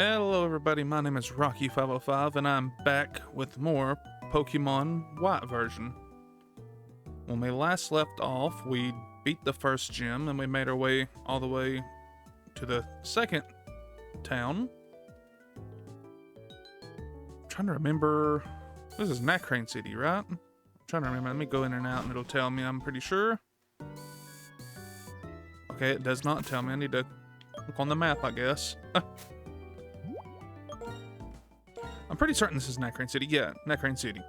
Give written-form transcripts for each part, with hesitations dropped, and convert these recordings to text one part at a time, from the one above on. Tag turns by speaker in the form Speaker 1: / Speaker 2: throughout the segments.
Speaker 1: Hello everybody, my name is Rocky505 and I'm back with more Pokemon White version. When we last left off, we beat the first gym and we made our way all the way to the second town. I'm trying to remember, this is Necrene City, right? I'm trying to remember, let me go in and out and it'll tell me, I'm pretty sure. Okay, it does not tell me, I need to look on the map, I guess. I'm pretty certain this is Necrene City. Yeah, Necrene City.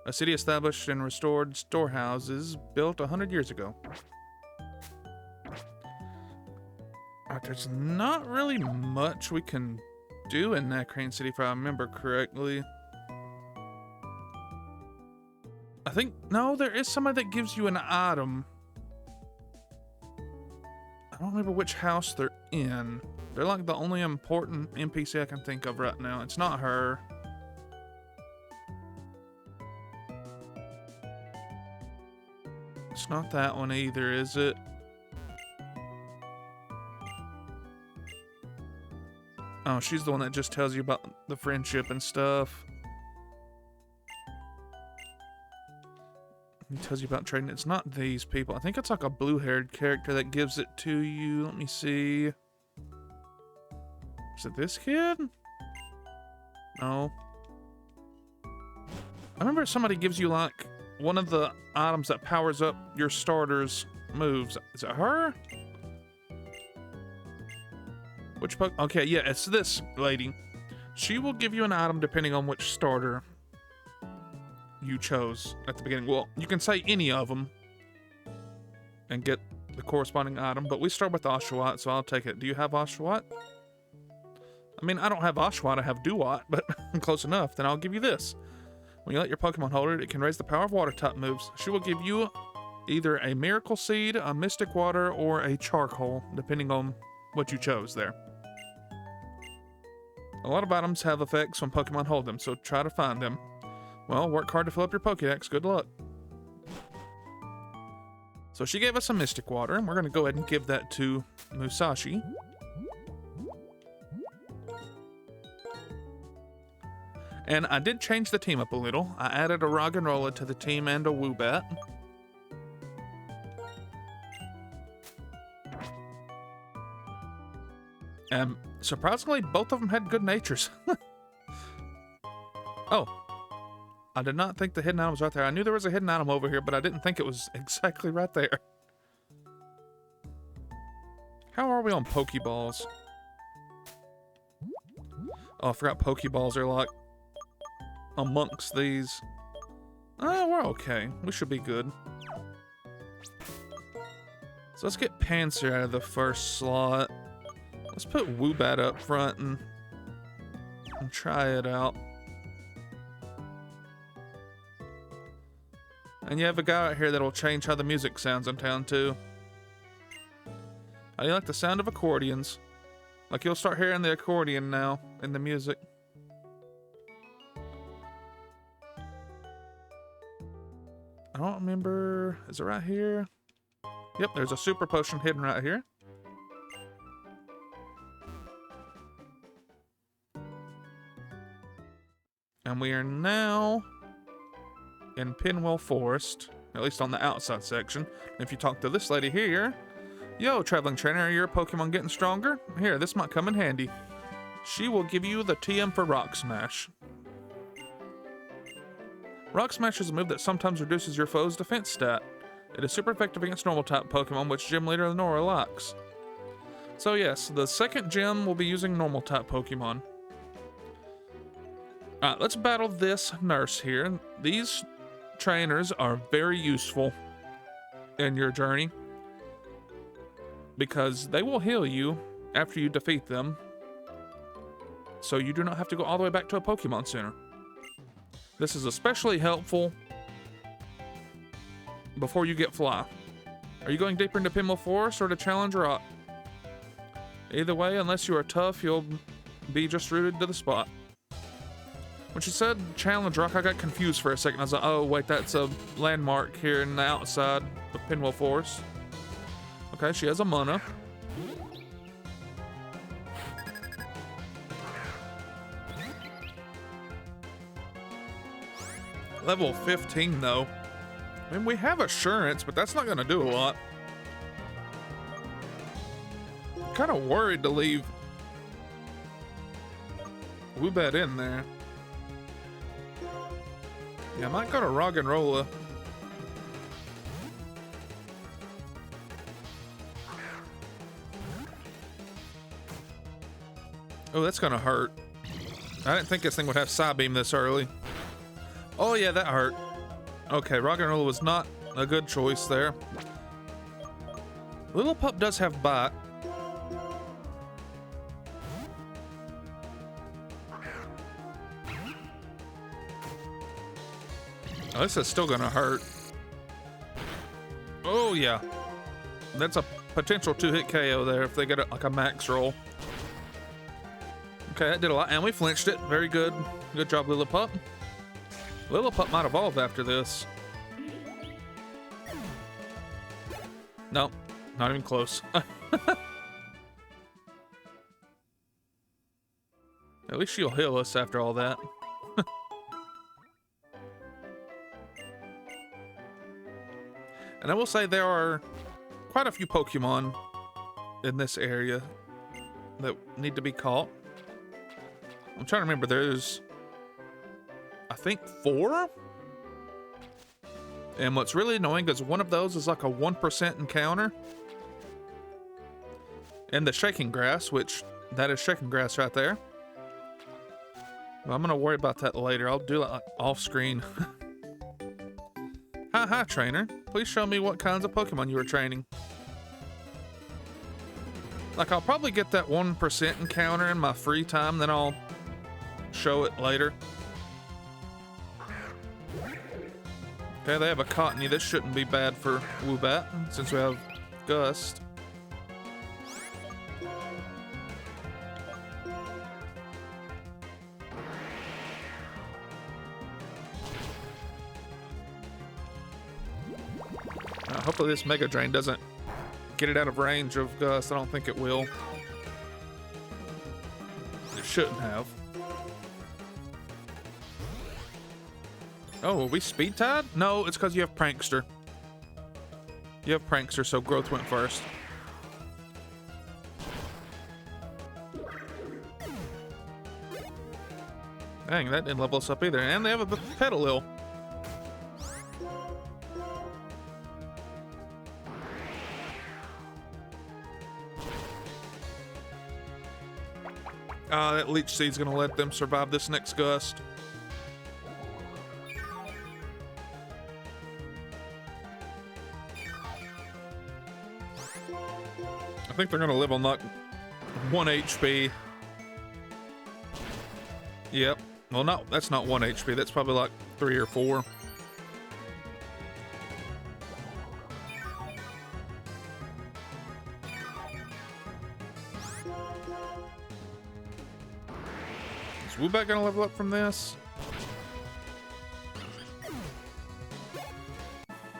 Speaker 1: A city established and restored storehouses built 100 years ago. There's not really much we can do in Necrene City if I remember correctly. I think, no, there is somebody that gives you an item. I don't remember which house they're in. They're like the only important NPC I can think of right now. It's not her. It's not that one either, is it? Oh, she's the one that just tells you about the friendship and stuff. It tells you about trading. It's not these people. I think it's like a blue-haired character that gives it to you. Let me see. Is it this kid? No. I remember somebody gives you like one of the items that powers up your starter's moves. Is it her? Which okay, yeah, it's this lady. She will give you an item depending on which starter you chose at the beginning. Well, you can say any of them and get the corresponding item, but we start with Oshawott, so I'll take it. Do you have Oshawott? I mean, I don't have Oshawott, I have Duwat, but I'm close enough. Then I'll give you this. When you let your Pokemon hold it, it can raise the power of water-type moves. She will give you either a Miracle Seed, a Mystic Water, or a Charcoal, depending on what you chose there. A lot of items have effects when Pokemon hold them, so try to find them. Well, work hard to fill up your Pokédex. Good luck. So she gave us a Mystic Water, and we're going to go ahead and give that to Musashi. And I did change the team up a little. I added a Roggenrola to the team and a Woobat. And surprisingly, both of them had good natures. Oh, I did not think the hidden item was right there. I knew there was a hidden item over here, but I didn't think it was exactly right there. How are we on Pokeballs? Oh, I forgot Pokeballs are like amongst these. Oh, we're okay. We should be good. So let's get Panzer out of the first slot. Let's put Woobat up front and try it out. And you have a guy out here that'll change how the music sounds in town too. How do you like the sound of accordions? Like you'll start hearing the accordion now in the music. I don't remember. Is it right here? Yep, there's a super potion hidden right here. And we are now in Pinwheel Forest, at least on the outside section. If you talk to this lady here, yo, traveling trainer, are your Pokemon getting stronger? Here, this might come in handy. She will give you the TM for Rock Smash. Rock Smash is a move that sometimes reduces your foe's defense stat. It is super effective against normal type Pokemon, which Gym Leader Lenora likes. So yes, the second gym will be using normal type Pokemon. Alright, let's battle this nurse here. These trainers are very useful in your journey because they will heal you after you defeat them, so you do not have to go all the way back to a Pokemon Center. This is especially helpful before you get Fly. Are you going deeper into Pinwheel Forest or to Challenge Rock? Either way, unless you are tough, you'll be just rooted to the spot. When she said Challenge Rock, I got confused for a second. I was like, oh, wait, that's a landmark here in the outside of Pinwheel Forest. Okay, she has a Mana. Level 15 though. I mean, we have assurance, but that's not gonna do a lot. I'm kind of worried to leave Woobat in there. Yeah, I might go to Roggenrola. Oh, that's gonna hurt. I didn't think this thing would have Psybeam this early. Oh yeah, that hurt. Okay, Roggenrola was not a good choice there. Little Pup does have Bite. Oh, this is still gonna hurt. Oh yeah. That's a potential 2-hit KO there if they get like a max roll. Okay, that did a lot, and we flinched it. Very good. Good job, Lillipup. Lillipup might evolve after this. Nope, not even close. At least she'll heal us after all that. And I will say there are quite a few Pokemon in this area that need to be caught. I'm trying to remember, there's, I think, 4? And what's really annoying is one of those is like a 1% encounter. And the Shaking Grass, which, that is Shaking Grass right there. Well, I'm gonna worry about that later. I'll do it off screen. Hi, trainer. Please show me what kinds of Pokemon you were training. Like, I'll probably get that 1% encounter in my free time, then I'll show it later. Okay, they have a Cottony. This shouldn't be bad for Woobat, since we have Gust. Hopefully this Mega Drain doesn't get it out of range of Gust. I don't think it will. It shouldn't have. Oh, are we speed tied? No, it's because you have Prankster. You have Prankster, so Growth went first. Dang, that didn't level us up either. And they have a Petalil. That Leech Seed's gonna let them survive this next Gust. I think they're gonna live on like 1 HP. Yep. Well, that's not 1 HP. That's probably like 3 or 4. Is Woobat gonna level up from this?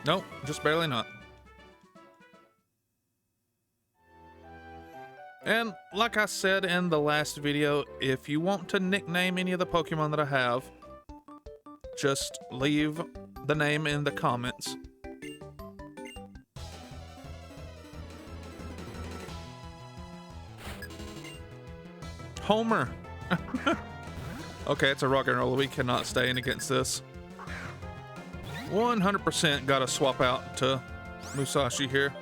Speaker 1: Nope, just barely not. And like I said in the last video, if you want to nickname any of the Pokemon that I have, just leave the name in the comments. Homer. Okay, it's a rock and roll. We cannot stay in against this. 100% gotta swap out to Musashi here.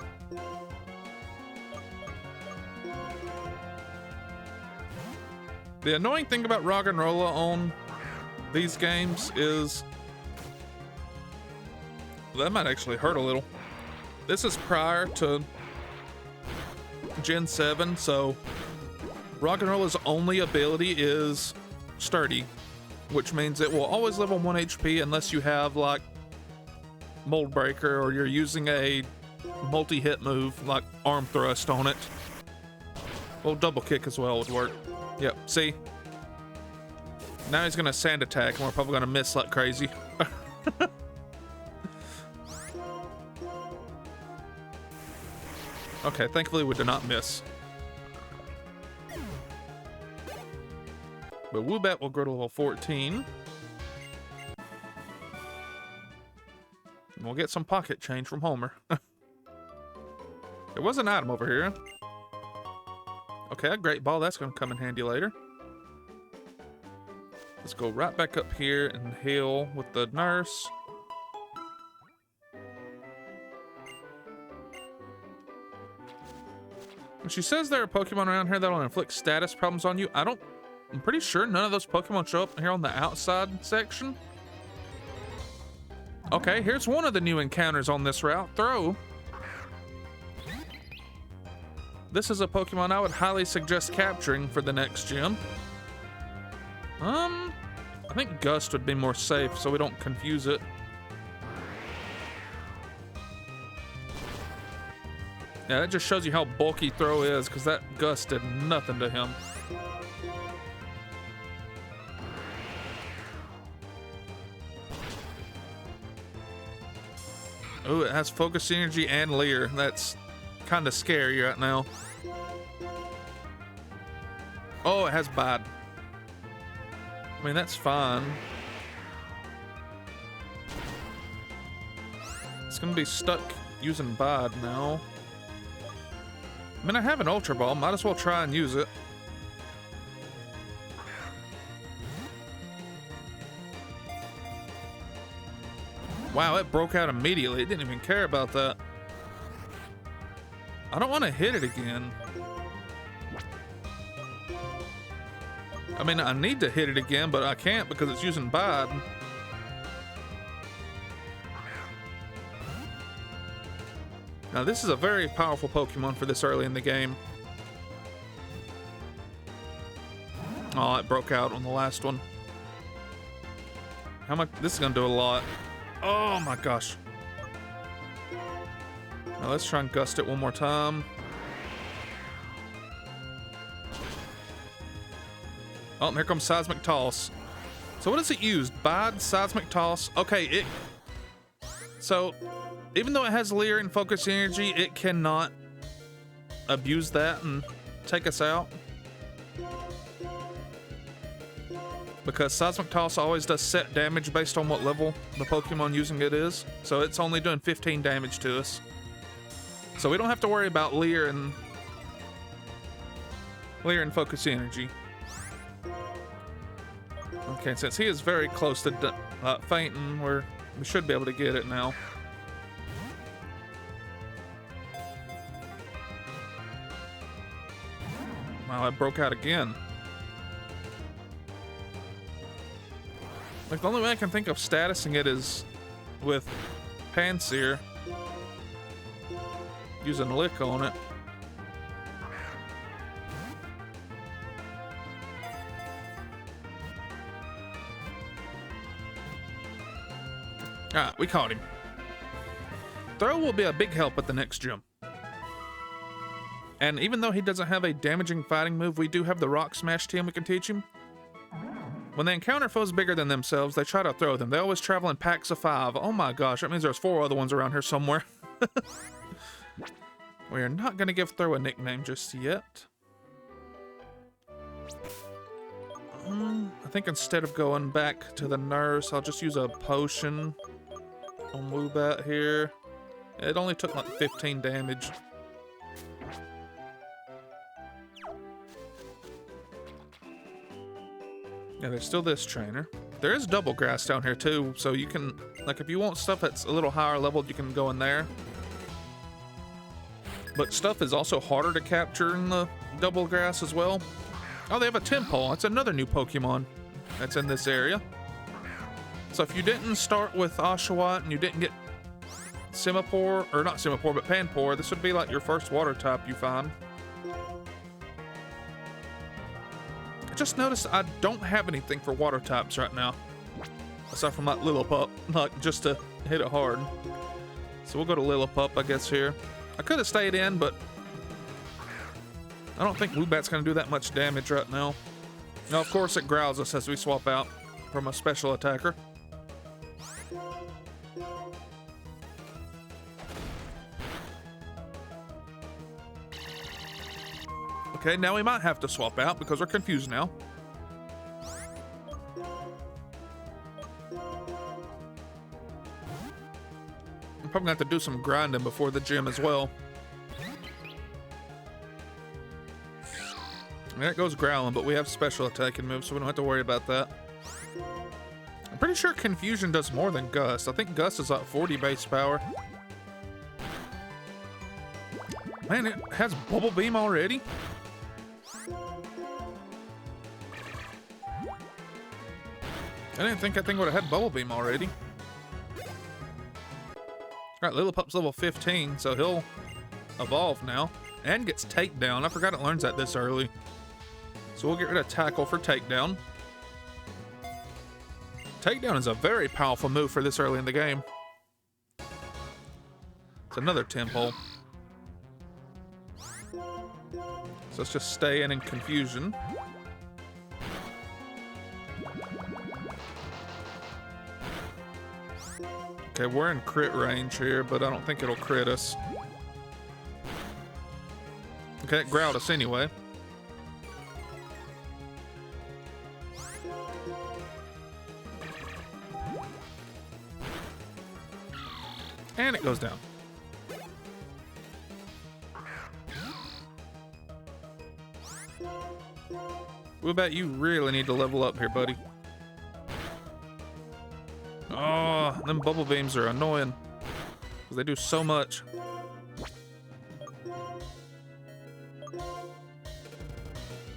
Speaker 1: The annoying thing about Roggenrola on these games is that might actually hurt a little. This is prior to Gen 7, so Roggenrola's only ability is Sturdy, which means it will always live on 1 HP unless you have like Mold Breaker or you're using a multi-hit move like Arm Thrust on it. Well, Double Kick as well would work. Yep, see? Now he's gonna Sand Attack and we're probably gonna miss like crazy. Okay, thankfully we did not miss. But Woobat will grow to level 14. We'll get some pocket change from Homer. There was an item over here. Okay, a great ball. That's going to come in handy later. Let's go right back up here and heal with the nurse. And she says there are Pokemon around here that'll inflict status problems on you. I'm pretty sure none of those Pokemon show up here on the outside section. Okay, here's one of the new encounters on this route, Throh. This is a Pokemon I would highly suggest capturing for the next gym. I think Gust would be more safe so we don't confuse it. Yeah, that just shows you how bulky Throh is, because that Gust did nothing to him. Ooh, it has Focus Energy and Leer. That's kind of scary right now. Oh, it has Bide. I mean, that's fine. It's gonna be stuck using Bide now. I mean, I have an Ultra Ball. Might as well try and use it. Wow, it broke out immediately. It didn't even care about that. I don't want to hit it again. I mean, I need to hit it again, but I can't because it's using Bide. Now, this is a very powerful Pokemon for this early in the game. Oh, it broke out on the last one. How much? This is going to do a lot. Oh my gosh. Now let's try and gust it one more time. Oh, here comes Seismic Toss. So what does it use? Bide, Seismic Toss. Okay, so even though it has Leer and Focus Energy, it cannot abuse that and take us out. Because Seismic Toss always does set damage based on what level the Pokemon using it is. So it's only doing 15 damage to us. So we don't have to worry about Leer and Focus Energy. Okay, since he is very close to fainting, we should be able to get it now. Wow, it broke out again. Like, the only way I can think of statusing it is with Pansear. Using Lick on it. Alright, we caught him. Throh will be a big help at the next gym. And even though he doesn't have a damaging fighting move, we do have the Rock Smash team we can teach him. When they encounter foes bigger than themselves, they try to throw them. They always travel in packs of 5. Oh my gosh, that means there's 4 other ones around here somewhere. We are not going to give Throh a nickname just yet. I think instead of going back to the nurse, I'll just use a potion on Woobat here. It only took like 15 damage. Yeah, there's still this trainer. There is double grass down here too, so you can, like, if you want stuff that's a little higher leveled, you can go in there. But stuff is also harder to capture in the double grass as well. Oh, they have a Temple. That's another new Pokemon that's in this area. So if you didn't start with Oshawott and you didn't get Simipour, or not Simipour, but Panpour, this would be like your first water type you find. I just noticed I don't have anything for water types right now. Aside from like Lillipup, like just to hit it hard. So we'll go to Lillipup, I guess, here. I could have stayed in, but I don't think Woobat's going to do that much damage right now. Now, of course, it growls us as we swap out from a special attacker. Okay, now we might have to swap out because we're confused now. I'm probably gonna have to do some grinding before the gym as well. There it goes growling, but we have special attacking moves, so we don't have to worry about that. I'm pretty sure Confusion does more than Gust. I think Gust is like 40 base power. Man, it has Bubble Beam already? I didn't think that thing would have had Bubble Beam already. Alright, Lillipup's level 15, so he'll evolve now. And gets Takedown. I forgot it learns that this early. So we'll get rid of Tackle for Takedown. Takedown is a very powerful move for this early in the game. It's another Temple. So let's just stay in Confusion. Okay, we're in crit range here, but I don't think it'll crit us. Okay, it growled us anyway. And it goes down. We'll bet you really need to level up here, buddy. Oh, them bubble beams are annoying. Because they do so much.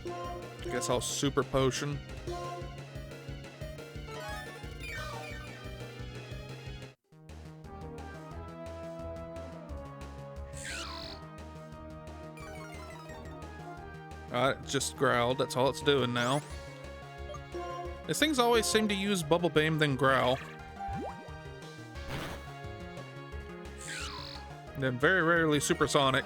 Speaker 1: I guess I'll super potion. Alright, it just growled. That's all it's doing now. These things always seem to use Bubble Beam, then growl. And then very rarely Supersonic.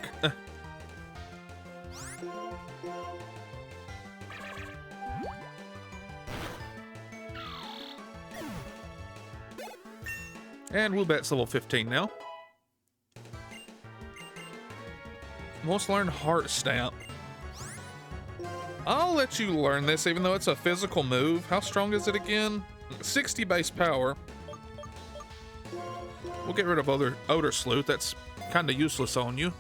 Speaker 1: And Woobat's level 15 now. Most learned Heart Stamp. I'll let you learn this, even though it's a physical move. How strong is it again? 60 base power. We'll get rid of Odor Sleuth. That's kind of useless on you.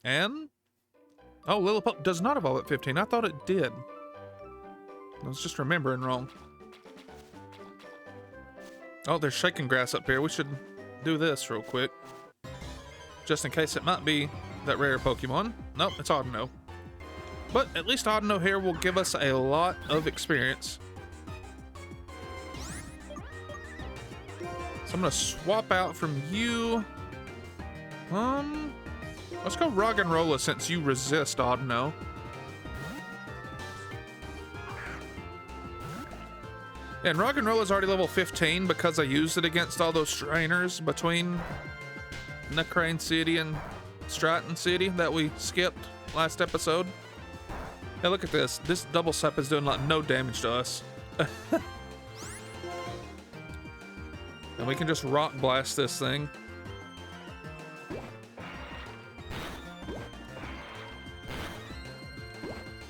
Speaker 1: And? Oh, Lillipup does not evolve at 15. I thought it did. I was just remembering wrong. Oh, there's Shaking Grass up here. We should do this real quick. Just in case it might be that rare Pokemon. Nope, it's Audino. But at least Audino here will give us a lot of experience. So I'm gonna swap out from you. Let's go Roggenrola since you resist Audino. And Roggenrola's already level 15 because I used it against all those trainers between Necrene City and Stratton City that we skipped last episode. Hey, look at this. This double step is doing like no damage to us. And we can just rock blast this thing.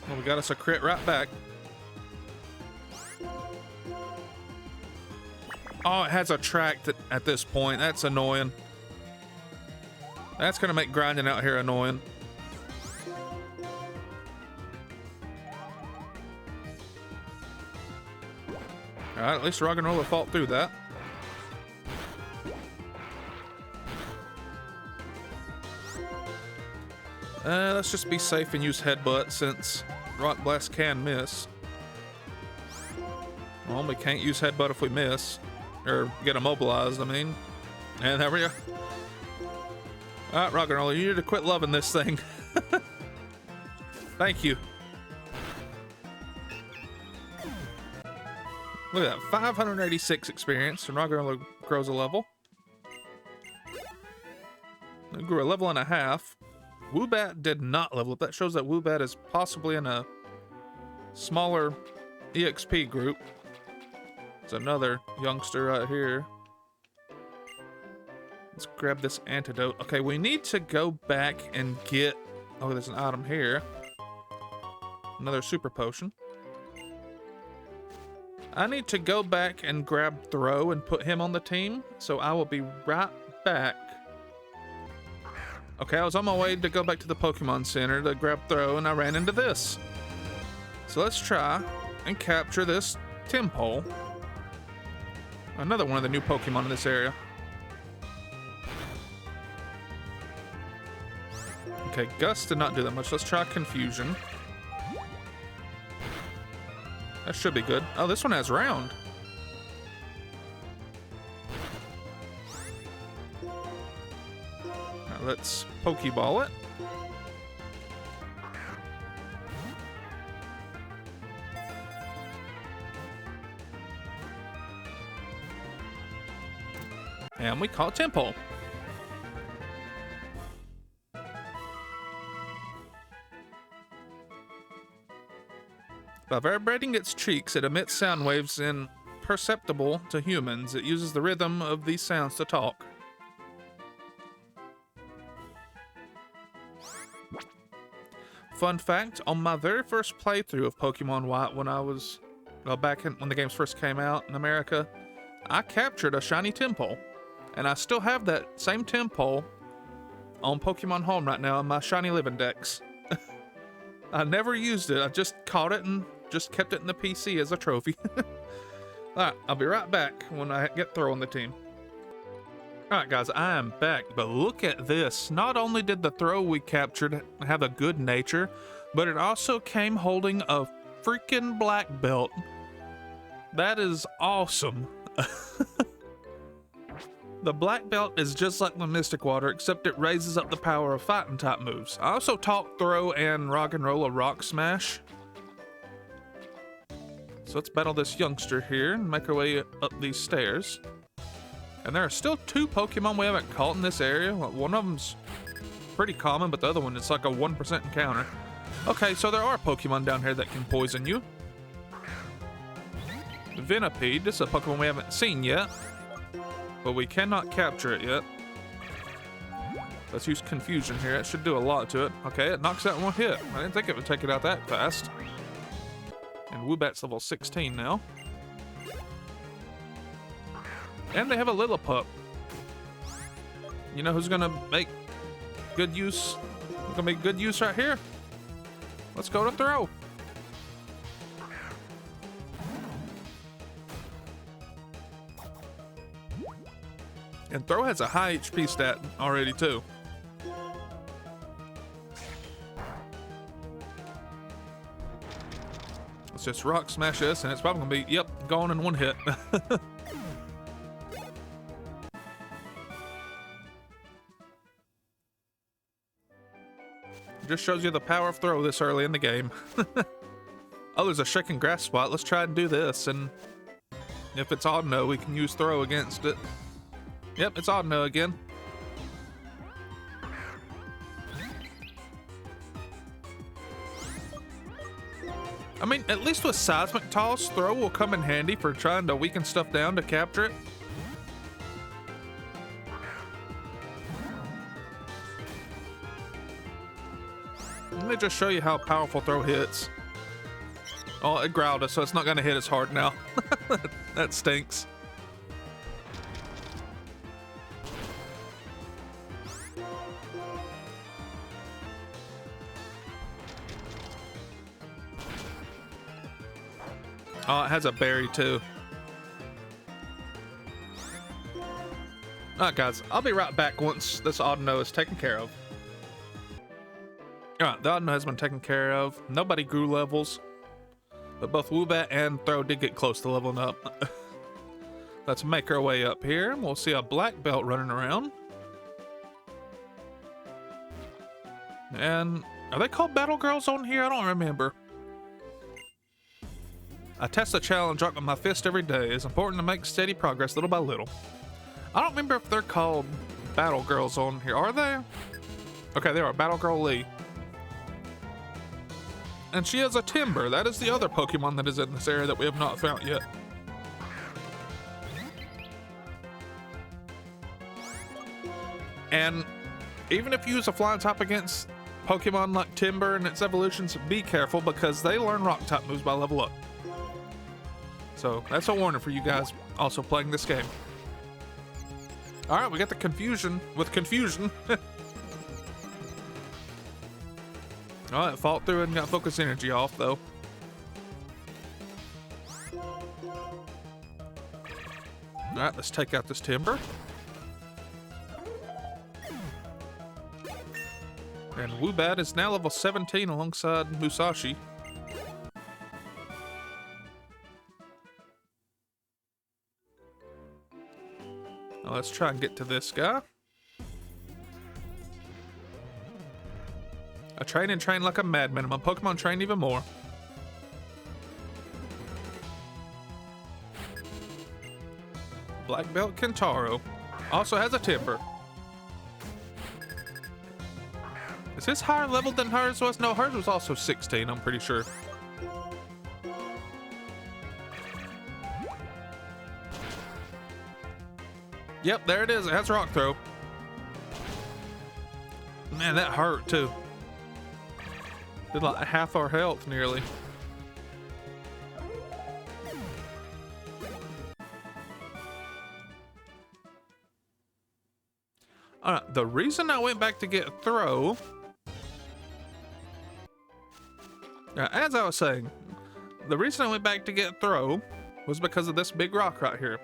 Speaker 1: Well, we got us a crit right back. Oh, it has a track at this point. That's annoying. That's gonna make grinding out here annoying. Alright, at least Roggenrola fought through that. Let's just be safe and use Headbutt since Rock Blast can miss. Well, we can't use Headbutt if we miss. Or get immobilized, I mean. And there we go. Alright, Roggenrola, you need to quit loving this thing. Thank you. Look at that, 586 experience, and Roggenrola grows a level. It grew a level and a half. Woobat did not level up. That shows that Woobat is possibly in a smaller EXP group. There's another youngster right here. Let's grab this antidote. Okay, we need to go back and get... Oh, there's an item here. Another super potion. I need to go back and grab Throh and put him on the team, so I will be right back. Okay, I was on my way to go back to the Pokemon Center to grab Throh, and I ran into this. So let's try and capture this Timpole. Another one of the new Pokemon in this area. Okay, Gust did not do that much. Let's try Confusion. That should be good. Oh, this one has Round. Now let's Pokeball it. And we call it Timpole. By vibrating its cheeks, it emits sound waves imperceptible to humans. It uses the rhythm of these sounds to talk. Fun fact, on my very first playthrough of Pokemon White when I was, well, when the games first came out in America, I captured a shiny Timpole. And I still have that same Timpole on Pokemon Home right now in my shiny living Dex. I never used it. I just caught it and just kept it in the PC as a trophy. Alright, I'll be right back when I get Throh on the team. Alright guys, I am back, but look at this. Not only did the Throh we captured have a good nature, but it also came holding a freaking black belt. That is awesome. The black belt is just like the Mystic Water, except it raises up the power of fighting type moves. I also taught Throh and Rock and Roll a Rock Smash. So let's battle this youngster here and make our way up these stairs. And there are still 2 Pokemon we haven't caught in this area. One of them's pretty common, but the other one is like a 1% encounter. Okay, so there are Pokemon down here that can poison you. Venipede, this is a Pokemon we haven't seen yet, but we cannot capture it yet. Let's use Confusion here. It should do a lot to it. Okay, it knocks out in one hit. I didn't think it would take it out that fast. And Woobat's level 16 now. And they have a Lillipup. You know who's gonna make good use? Who's gonna make good use right here? Let's go to Throh. And Throh has a high HP stat already too. Let's just Rock Smash this and it's probably gonna be, yep, gone in one hit. Just shows you the power of Throh this early in the game. Oh, there's a shaking grass spot. Let's try and do this, and if it's odd no, we can use Throh against it. Yep, it's odd no again. I mean, at least with Seismic Toss, Throh will come in handy for trying to weaken stuff down to capture it. Let me just show you how powerful Throh hits. Oh, it growled us, so it's not going to hit as hard now. That stinks. Oh, it has a berry too. Alright guys, I'll be right back once this Audino is taken care of. Alright, the Audino has been taken care of. Nobody grew levels, but both Woobat and Throh did get close to leveling up. Let's make our way up here. We'll see a black belt running around. And are they called Battle Girls on here? I don't remember. I test the challenge out with my fist every day. It's important to make steady progress little by little. I don't remember if they're called Battle Girls on here. Are they? Okay, they are. Battle Girl Lee. And she has a Timber. That is the other Pokemon that is in this area that we have not found yet. And even if you use a flying type against Pokemon like Timber and its evolutions, be careful because they learn rock type moves by level up. So that's a warning for you guys also playing this game. All right, we got the confusion with confusion. Oh, it fought through and got focus energy off though. All right, let's take out this timber. And Woobat is now level 17 alongside Musashi. Now let's try and get to this guy. I train and train like a madman, and my Pokemon train even more. Black Belt Kentaro also has a timber. Is this higher level than hers was? No, hers was also 16, I'm pretty sure. Yep, there it is. It has Rock Throw. Man, that hurt too. Did like half our health nearly. Alright, the reason I went back to get Throh. Now, as I was saying, the reason I went back to get Throh was because of this big rock right here.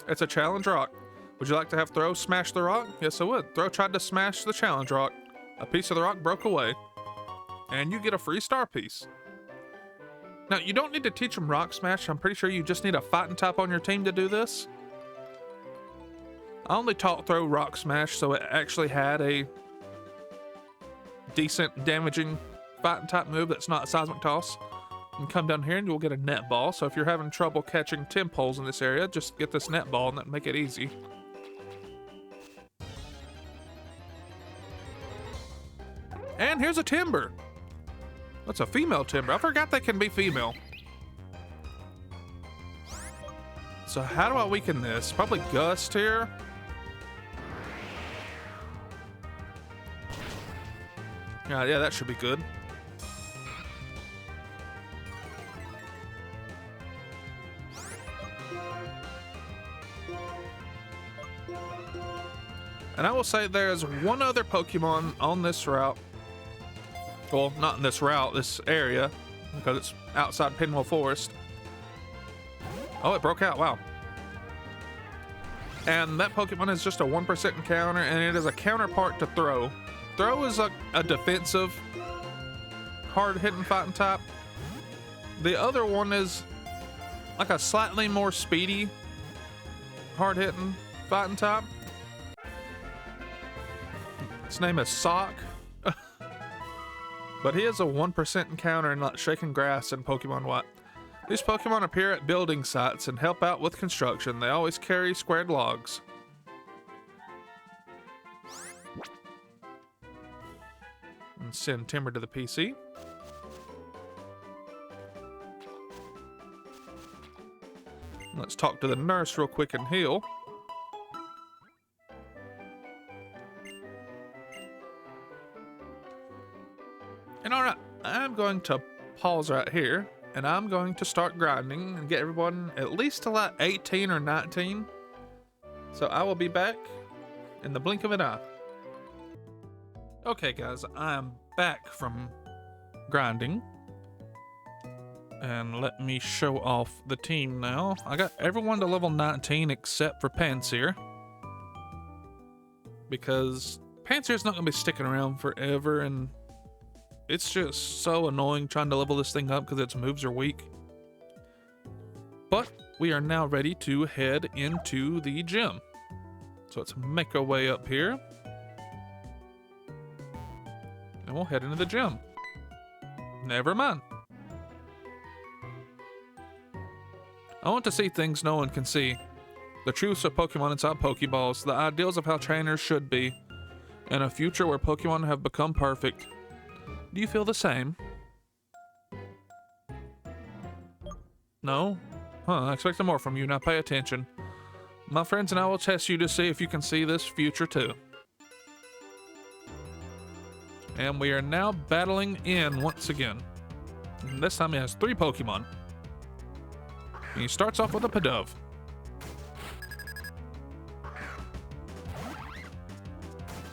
Speaker 1: It's a challenge rock. Would you like to have Throh smash the rock? Yes, I would. Throh tried to smash the challenge rock. A piece of the rock broke away. And you get a free star piece. Now, you don't need to teach them Rock Smash. I'm pretty sure you just need a fighting type on your team to do this. I only taught Throh Rock Smash, so it actually had a decent damaging fighting type move that's not a Seismic Toss. And come down here and you'll get a net ball. So if you're having trouble catching Tempoles in this area, just get this net ball and that'll make it easy. And here's a timber. That's a female timber. I forgot they can be female. So how do I weaken this? Probably Gust here. Yeah, that should be good. And I will say there's one other Pokemon on this route. Well, not in this route, this area, because it's outside Pinwheel Forest. Oh, it broke out, wow. And that Pokemon is just a 1% encounter, and it is a counterpart to Throh. Throh is a defensive, hard-hitting fighting type. The other one is like a slightly more speedy, hard-hitting fighting type. His name is Sock. But he is a 1% encounter in like Shaking Grass and Pokemon White. These Pokemon appear at building sites and help out with construction. They always carry squared logs. And send Timber to the PC. Let's talk to the nurse real quick and heal. And alright, I'm going to pause right here, and I'm going to start grinding and get everyone at least to like 18 or 19. So I will be back in the blink of an eye. Okay guys, I'm back from grinding. And let me show off the team now. I got everyone to level 19 except for Pansear. Because Pansear's not going to be sticking around forever, and it's just so annoying trying to level this thing up because its moves are weak. But we are now ready to head into the gym. So let's make our way up here. And we'll head into the gym. Never mind. I want to see things no one can see. The truths of Pokemon inside Pokeballs. The ideals of how trainers should be. In a future where Pokemon have become perfect. Do you feel the same? No? Huh, I expected more from you. Now pay attention. My friends and I will test you to see if you can see this future too. And we are now battling in once again. And this time he has 3 Pokemon. And he starts off with a Pidove.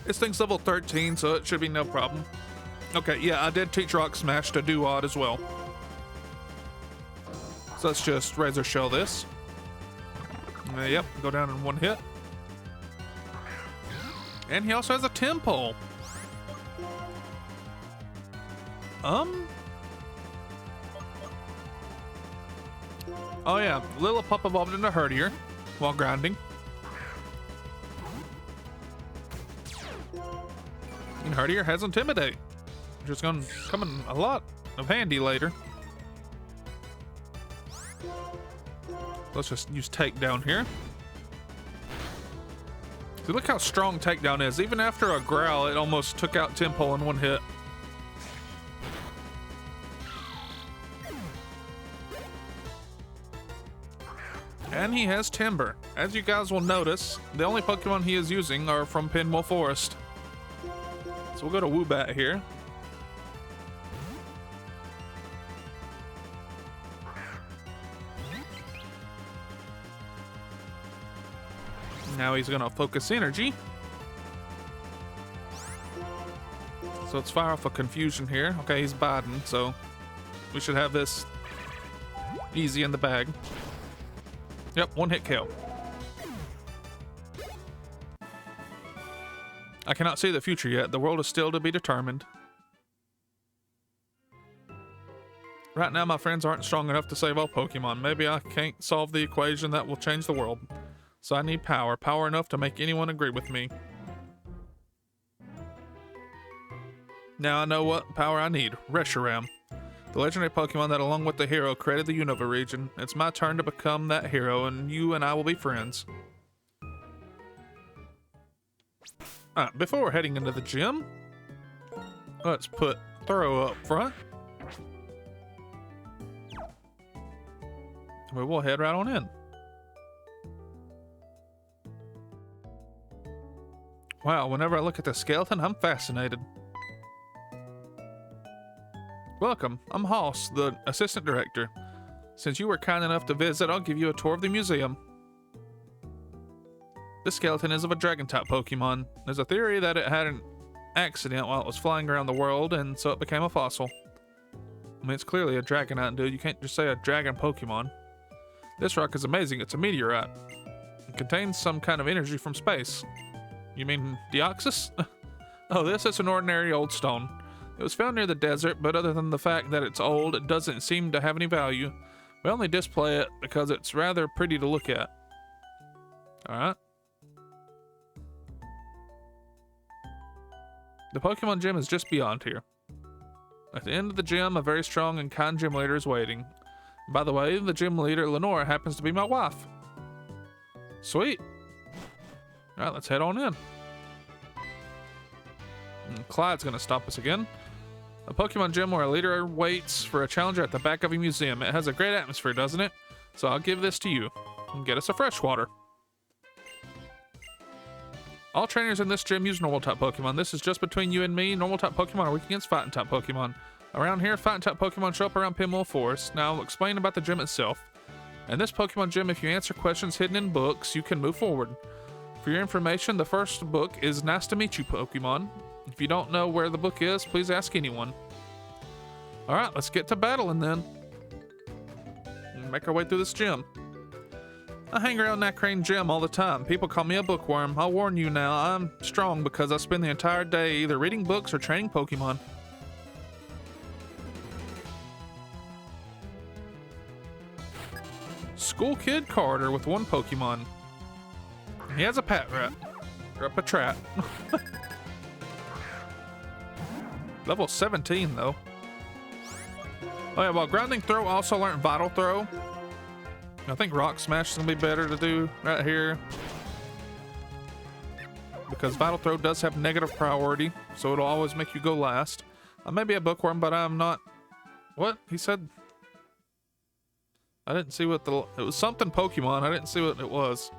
Speaker 1: This thing's level 13, so it should be no problem. Okay, yeah, I did teach Rock Smash to do odd as well. So let's just Razor Shell this. Yep, go down in one hit. And he also has a Temple. Oh yeah, Lillipup evolved into Herdier while grinding. And Herdier has Intimidate, which is going to come in a lot of handy later. Let's just use Takedown here. See, look how strong Takedown is. Even after a growl, it almost took out Temple in one hit. And he has Timber. As you guys will notice, the only Pokemon he is using are from Pinwheel Forest. So we'll go to Woobat here. Now he's gonna focus energy. So let's fire off a Confusion here. Okay, he's Biden, so we should have this easy in the bag. Yep, one hit KO. I cannot see the future yet. The world is still to be determined. Right now, my friends aren't strong enough to save all Pokemon. Maybe I can't solve the equation that will change the world. So I need power. Power enough to make anyone agree with me. Now I know what power I need. Reshiram. The legendary Pokemon that, along with the hero, created the Unova region. It's my turn to become that hero, and you and I will be friends. Alright, before we're heading into the gym, let's put Throh up front. We will head right on in. Wow, whenever I look at the skeleton, I'm fascinated. Welcome, I'm Hoss, the assistant director. Since you were kind enough to visit, I'll give you a tour of the museum. This skeleton is of a dragon-type Pokemon. There's a theory that it had an accident while it was flying around the world, and so it became a fossil. I mean, it's clearly a Dragonite, dude. You can't just say a dragon Pokemon. This rock is amazing. It's a meteorite. It contains some kind of energy from space. You mean Deoxys? Oh, this is an ordinary old stone. It was found near the desert, but other than the fact that it's old, it doesn't seem to have any value. We only display it because it's rather pretty to look at. Alright. The Pokemon gym is just beyond here. At the end of the gym, a very strong and kind gym leader is waiting. By the way, the gym leader, Lenora, happens to be my wife. Sweet. Alright, let's head on in. And Clyde's gonna stop us again. A Pokemon gym where a leader waits for a challenger at the back of a museum. It has a great atmosphere, doesn't it? So I'll give this to you. And get us a freshwater. All trainers in this gym use normal-type Pokemon. This is just between you and me. Normal-type Pokemon are weak against fighting-type Pokemon. Around here, fighting-type Pokemon show up around Pinwheel Forest. Now I'll explain about the gym itself. In this Pokemon gym, if you answer questions hidden in books, you can move forward. For your information, the first book is Nice to Meet You, Pokemon. If you don't know where the book is, please ask anyone. Alright, let's get to battling then. And make our way through this gym. I hang around Necrene Gym all the time. People call me a bookworm. I'll warn you now, I'm strong because I spend the entire day either reading books or training Pokemon. School Kid Carter with one Pokemon. He has a Patrat. Or a Patrat. Level 17 though. Oh yeah, while grinding Throh, I also learned Vital Throw. I think Rock Smash is gonna be better to do right here. Because Vital Throw does have negative priority, so it'll always make you go last. I may be a bookworm, but I'm not. What? He said. I didn't see what it was something Pokemon. I didn't see what it was.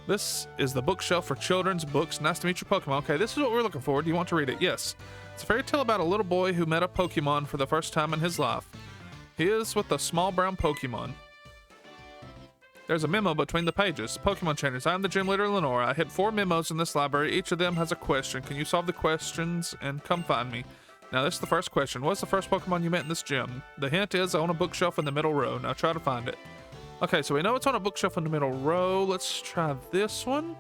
Speaker 1: This is the bookshelf for children's books. Nice to meet you, Pokemon. Okay, this is what we're looking for. Do you want to read it? Yes. It's a fairy tale about a little boy who met a Pokemon for the first time in his life. He is with a small brown Pokemon. There's a memo between the pages. Pokemon trainers, I'm the gym leader, Lenora. I hid 4 memos in this library. Each of them has a question. Can you solve the questions and come find me? Now, this is the first question. What's the first Pokemon you met in this gym? The hint is on a bookshelf in the middle row. Now, try to find it. Okay, so we know it's on a bookshelf in the middle row. Let's try this one.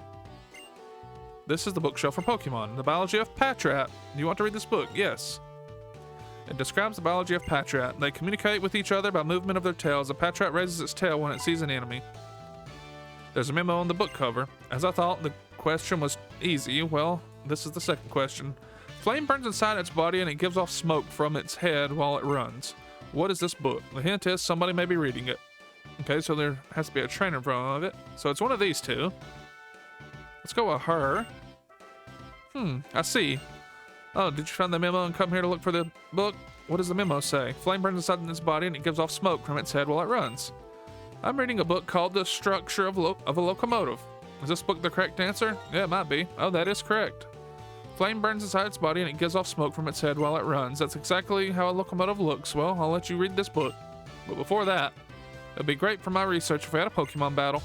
Speaker 1: This is the bookshelf for Pokemon. The biology of Patrat. Do you want to read this book? Yes. It describes the biology of Patrat. They communicate with each other by movement of their tails. A Patrat raises its tail when it sees an enemy. There's a memo on the book cover. As I thought the question was easy, well, this is the second question. Flame burns inside its body and it gives off smoke from its head while it runs. What is this book? The hint is somebody may be reading it. Okay, so there has to be a trainer in front of it. So it's one of these two. Let's go with her. I see. Oh, did you find the memo and come here to look for the book? What does the memo say? Flame burns inside its body and it gives off smoke from its head while it runs. I'm reading a book called The Structure of a Locomotive. Is this book the correct answer? Yeah, it might be. Oh, that is correct. Flame burns inside its body and it gives off smoke from its head while it runs. That's exactly how a locomotive looks. Well, I'll let you read this book. But before that, it'd be great for my research if we had a Pokemon battle.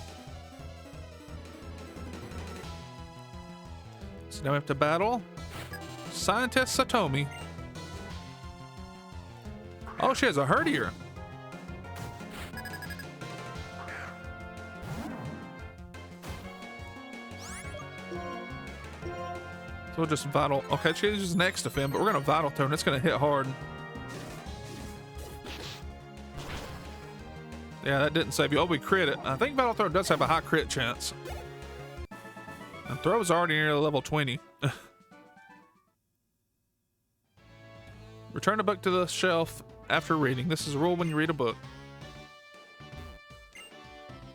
Speaker 1: So now we have to battle Scientist Satomi. Oh, she has a Herdier. So we'll just Vital. Okay, she uses next defend, but we're going to Vital Tone. It's going to hit hard. Yeah, that didn't save you. Oh, we crit it. I think Vital Throw does have a high crit chance. And Throw is already near level 20. Return a book to the shelf after reading. This is a rule when you read a book.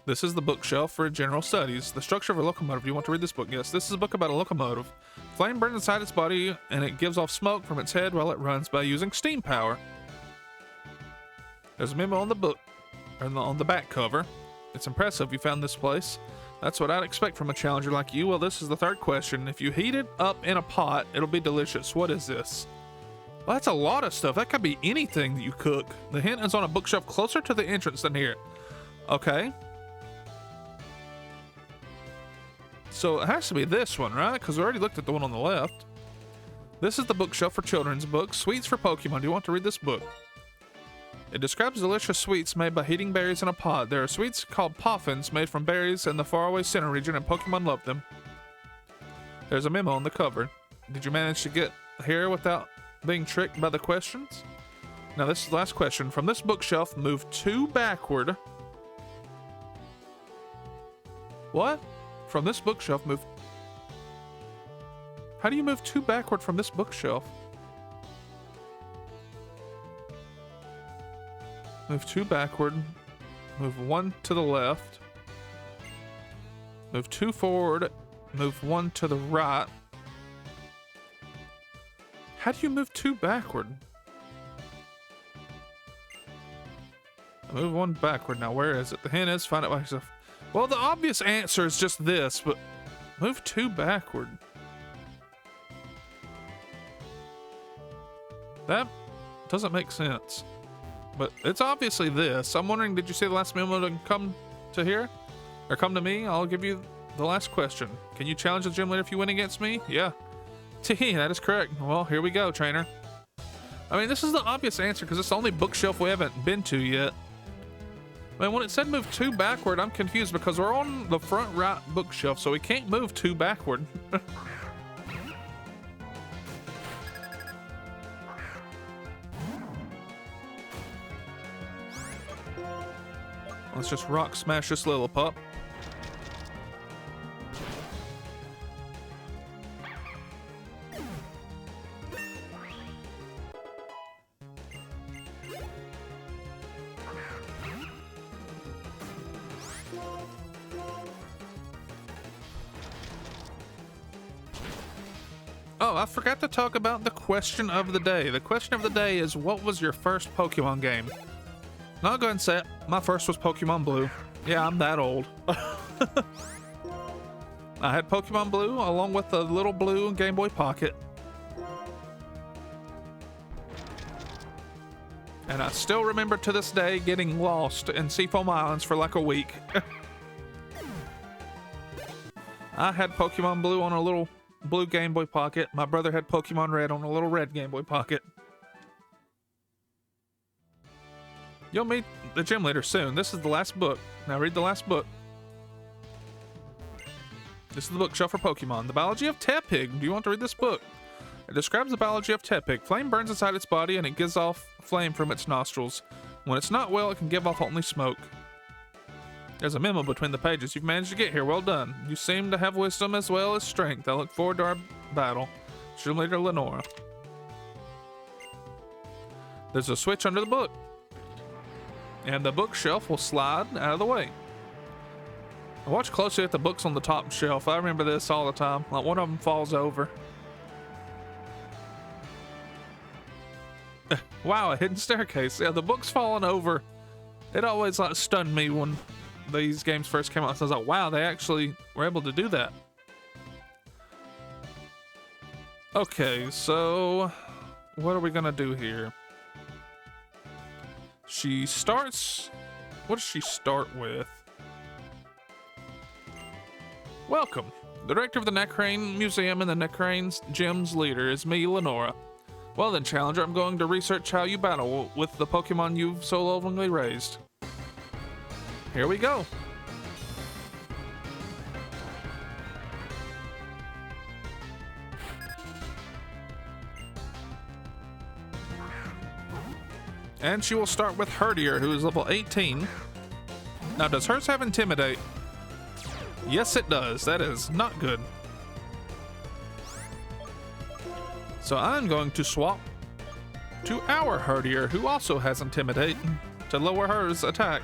Speaker 1: This is the bookshelf for general studies. The structure of a locomotive. You want to read this book? Yes, this is a book about a locomotive. Flame burns inside its body and it gives off smoke from its head while it runs by using steam power. There's a memo on the book, or on the back cover. It's impressive you found this place. That's what I'd expect from a challenger like you. Well, this is the third question. If you heat it up in a pot, it'll be delicious. What is this? Well, that's a lot of stuff. That could be anything that you cook. The hint is on a bookshelf closer to the entrance than here. Okay. So it has to be this one, right? Because we already looked at the one on the left. This is the bookshelf for children's books. Sweets for Pokemon. Do you want to read this book? It describes delicious sweets made by heating berries in a pot. There are sweets called poffins made from berries in the faraway center region, and Pokemon love them. There's a memo on the cover. Did you manage to get here without being tricked by the questions? Now this is the last question. From this bookshelf, move 2 backward. What? From this bookshelf, move... How do you move 2 backward from this bookshelf? Move 2 backward. Move 1 to the left. Move 2 forward. Move 1 to the right. How do you move 2 backward? Move 1 backward. Now, where is it? The hint is find it by yourself. Well, the obvious answer is just this, but move 2 backward. That doesn't make sense. But it's obviously this. I'm wondering, did you see the last memo to come to here? Or come to me? I'll give you the last question. Can you challenge the gym leader if you win against me? Yeah. Tee, that is correct. Well, here we go, trainer. I mean, this is the obvious answer because it's the only bookshelf we haven't been to yet. I mean, when it said move 2 backward, I'm confused because we're on the front right bookshelf, so we can't move 2 backward. Let's just rock smash this Lillipup. Oh, I forgot to talk about the question of the day. The question of the day is, what was your first Pokemon game? Now I'll go ahead and say it. My first was Pokemon Blue. Yeah, I'm that old. I had Pokemon Blue along with the Little Blue and Game Boy Pocket. And I still remember to this day getting lost in Seafoam Islands for like a week. I had Pokemon Blue on a little blue Game Boy Pocket. My brother had Pokemon Red on a little red Game Boy Pocket. You'll meet the gym leader soon. This is the last book. Now read the last book. This is the bookshelf for Pokemon. The Biology of Tepig. Do you want to read this book? It describes the biology of Tepig. Flame burns inside its body and it gives off flame from its nostrils. When it's not well, it can give off only smoke. There's a memo between the pages. You've managed to get here. Well done. You seem to have wisdom as well as strength. I look forward to our battle. Gym leader Lenora. There's a switch under the book. And the bookshelf will slide out of the way. Watch closely at the books on the top shelf. I remember this all the time. Like one of them falls over. Wow, a hidden staircase. Yeah, the book's falling over. It always like stunned me when these games first came out. So I was like, wow, they actually were able to do that. Okay, so what are we gonna do here? She starts... What does she start with? Welcome. The director of the Necrene Museum and the Necrene Gym's leader is me, Lenora. Well then, Challenger, I'm going to research how you battle with the Pokemon you've so lovingly raised. Here we go. And she will start with Herdier, who is level 18. Now, does hers have Intimidate? Yes, it does. That is not good. So I'm going to swap to our Herdier, who also has Intimidate, to lower hers attack.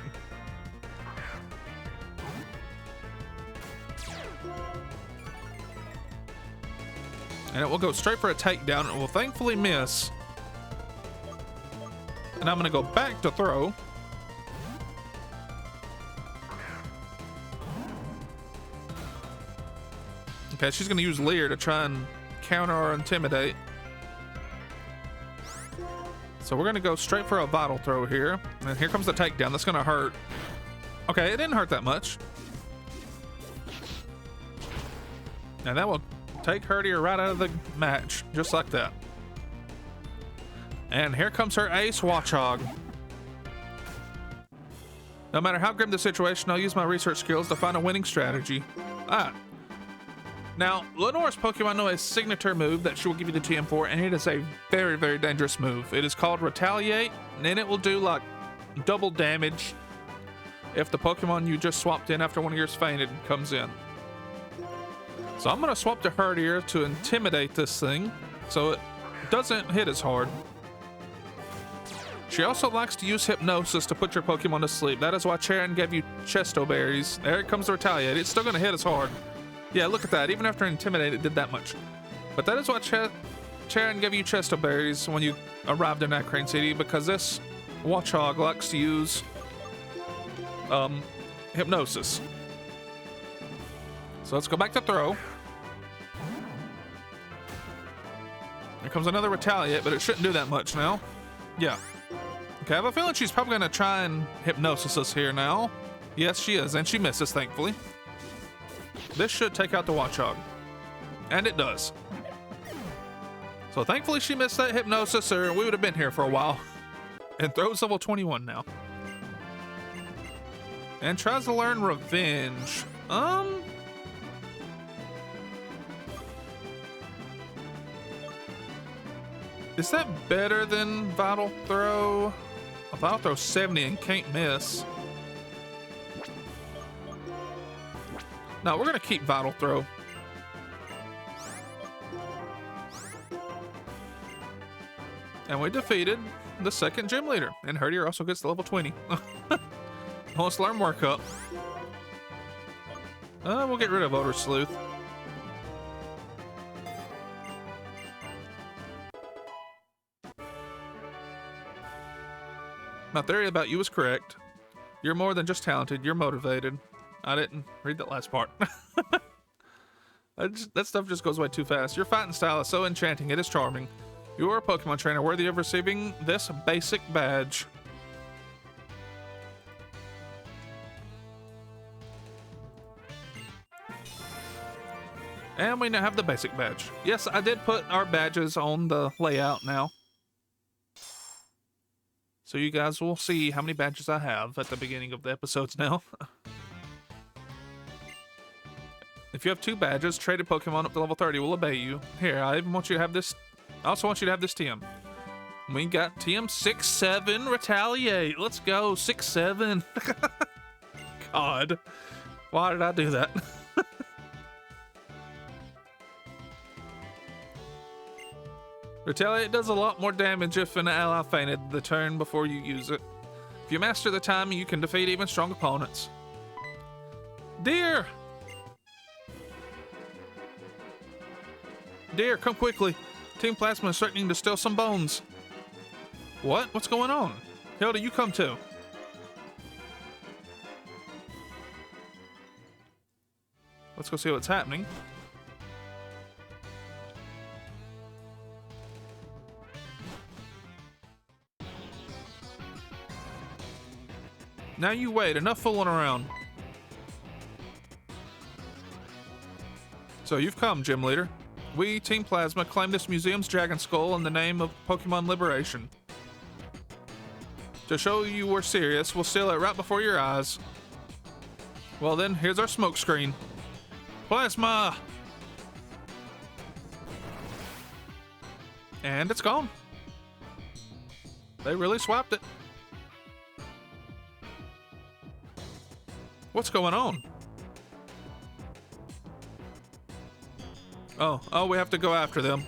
Speaker 1: And it will go straight for a takedown. It will thankfully miss. And I'm going to go back to Throh. Okay, she's going to use Leer to try and counter or intimidate. So we're going to go straight for a Vital Throw here. And here comes the takedown. That's going to hurt. Okay, it didn't hurt that much. And that will take Herdier right out of the match, just like that. And here comes her ace, Watchog. No matter how grim the situation, I'll use my research skills to find a winning strategy. Now, Lenora's Pokemon know a signature move that she will give you the TM for, and it is a very, very dangerous move. It is called Retaliate, and it will do like double damage if the Pokemon you just swapped in after one of yours fainted comes in. So I'm going to swap to Herdier to intimidate this thing so it doesn't hit as hard. She also likes to use Hypnosis to put your Pokemon to sleep. That is why Charon gave you Chesto Berries. There it comes to Retaliate. It's still going to hit as hard. Yeah, look at that. Even after Intimidate, it did that much. But that is why Charon gave you Chesto Berries when you arrived in Necrene City, because this Watchog likes to use Hypnosis. So let's go back to Throw. Here comes another Retaliate, but it shouldn't do that much now. Yeah. Okay, I have a feeling she's probably going to try and Hypnosis us here now. Yes, she is, and she misses, thankfully. This should take out the Watchog. And it does. So thankfully she missed that Hypnosis, or we would have been here for a while. And Throw's level 21 now. And tries to learn Revenge. Is that better than Vital Throw? A Vital Throw 70 and can't miss. No, we're gonna keep Vital Throw. And we defeated the second gym leader. And Herdier also gets to level 20. Let's learn Workup. We'll get rid of Odor Sleuth. My theory about you was correct. You're more than just talented, you're motivated. I didn't read that last part. That stuff just goes way too fast. Your fighting style is so enchanting, it is charming. You are a Pokemon trainer worthy of receiving this basic badge. And we now have the basic badge. Yes, I did put our badges on the layout now. So you guys will see how many badges I have at the beginning of the episodes now. If you have 2 badges, traded Pokemon up to level 30 will obey you. Here, I even want you to have this. I also want you to have this TM. We got TM 6-7 Retaliate. Let's go, 6-7. God, why did I do that? Retaliate does a lot more damage if an ally fainted the turn before you use it. If you master the timing, you can defeat even strong opponents. Deer! Deer, come quickly. Team Plasma is threatening to steal some bones. What? What's going on? Hilda, you come too. Let's go see what's happening. Now you wait, enough fooling around. So you've come, Gym Leader. We, Team Plasma, claim this museum's dragon skull in the name of Pokemon Liberation. To show you we're serious, we'll steal it right before your eyes. Well then, here's our smoke screen. Plasma! And it's gone. They really swapped it. What's going on? Oh, we have to go after them.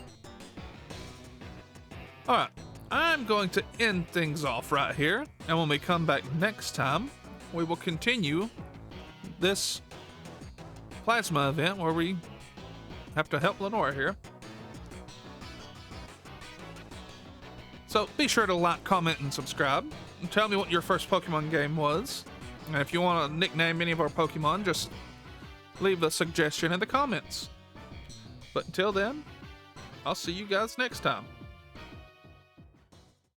Speaker 1: Alright, I'm going to end things off right here, and when we come back next time, we will continue this Plasma event where we have to help Lenora here. So be sure to like, comment, and subscribe, and tell me what your first Pokemon game was. And if you want to nickname any of our Pokemon, just leave a suggestion in the comments. But until then, I'll see you guys next time.